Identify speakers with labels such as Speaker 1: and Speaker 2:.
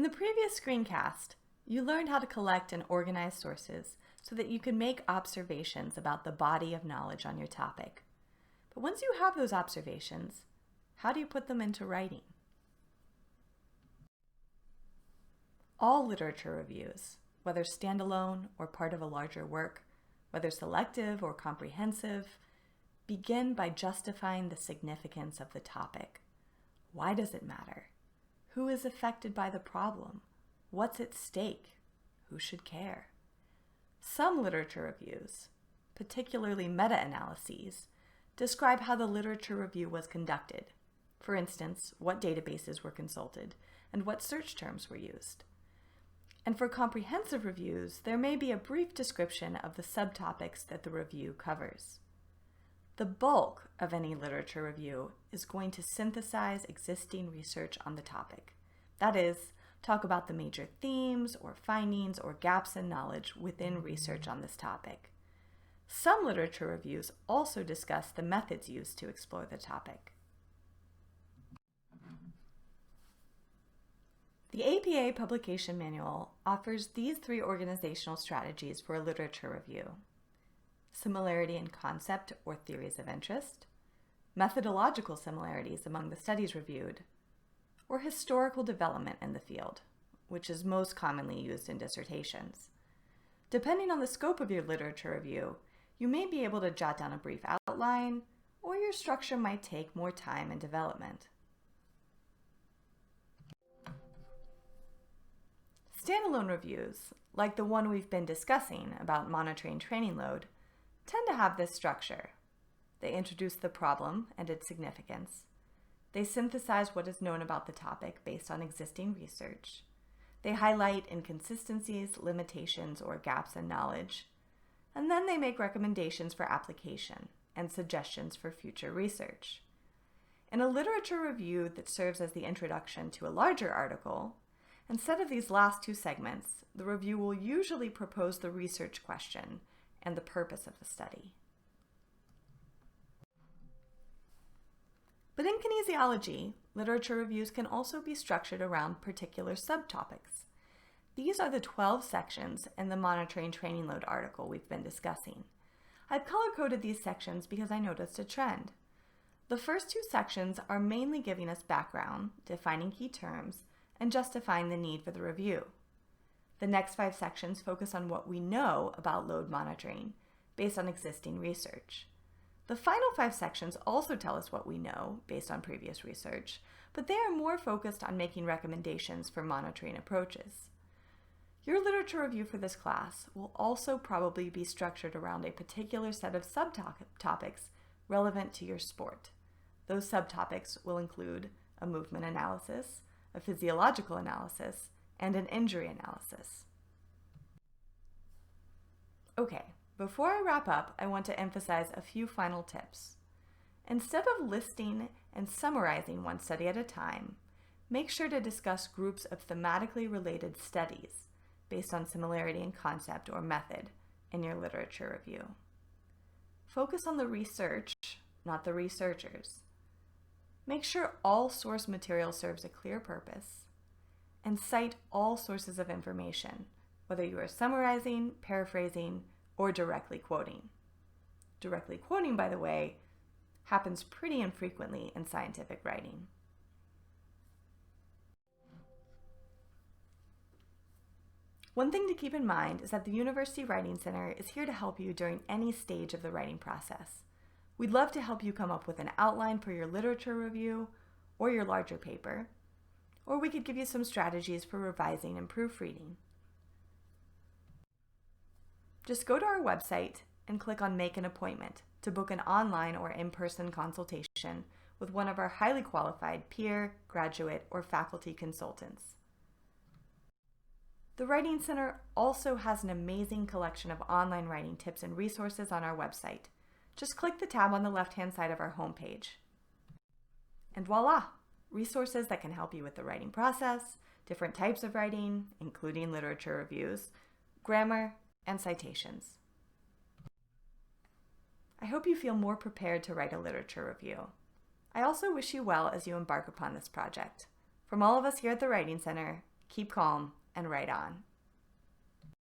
Speaker 1: the previous screencast, you learned how to collect and organize sources so that you can make observations about the body of knowledge on your topic. But once you have those observations, how do you put them into writing? All literature reviews, whether standalone or part of a larger work, whether selective or comprehensive, begin by justifying the significance of the topic. Why does it matter? Who is affected by the problem? What's at stake? Who should care? Some literature reviews, particularly meta-analyses, describe how the literature review was conducted. For instance, what databases were consulted and what search terms were used. And for comprehensive reviews, there may be a brief description of the subtopics that the review covers. The bulk of any literature review is going to synthesize existing research on the topic. That is, talk about the major themes or findings or gaps in knowledge within research on this topic. Some literature reviews also discuss the methods used to explore the topic. The APA Publication Manual offers these 3 organizational strategies for a literature review: similarity in concept or theories of interest, methodological similarities among the studies reviewed, or historical development in the field, which is most commonly used in dissertations. Depending on the scope of your literature review, you may be able to jot down a brief outline, or your structure might take more time and development. Standalone reviews, like the one we've been discussing about monitoring training load, tend to have this structure. They introduce the problem and its significance. They synthesize what is known about the topic based on existing research. They highlight inconsistencies, limitations, or gaps in knowledge. And then they make recommendations for application and suggestions for future research. In a literature review that serves as the introduction to a larger article, instead of these last 2 segments, the review will usually propose the research question and the purpose of the study. But in kinesiology, literature reviews can also be structured around particular subtopics. These are the 12 sections in the monitoring training load article we've been discussing. I've color-coded these sections because I noticed a trend. The first 2 sections are mainly giving us background, defining key terms, and justifying the need for the review. The next 5 sections focus on what we know about load monitoring based on existing research. The final 5 sections also tell us what we know based on previous research, but they are more focused on making recommendations for monitoring approaches. Your literature review for this class will also probably be structured around a particular set of subtopics relevant to your sport. Those subtopics will include a movement analysis, a physiological analysis, and an injury analysis. Okay, before I wrap up, I want to emphasize a few final tips. Instead of listing and summarizing one study at a time, make sure to discuss groups of thematically related studies based on similarity in concept or method in your literature review. Focus on the research, not the researchers. Make sure all source material serves a clear purpose, and cite all sources of information, whether you are summarizing, paraphrasing, or directly quoting. Directly quoting, by the way, happens pretty infrequently in scientific writing. One thing to keep in mind is that the University Writing Center is here to help you during any stage of the writing process. We'd love to help you come up with an outline for your literature review or your larger paper, or we could give you some strategies for revising and proofreading. Just go to our website and click on Make an Appointment to book an online or in-person consultation with one of our highly qualified peer, graduate, or faculty consultants. The Writing Center also has an amazing collection of online writing tips and resources on our website. Just click the tab on the left-hand side of our homepage. And voila! Resources that can help you with the writing process, different types of writing, including literature reviews, grammar, and citations. I hope you feel more prepared to write a literature review. I also wish you well as you embark upon this project. From all of us here at the Writing Center, keep calm, and write on.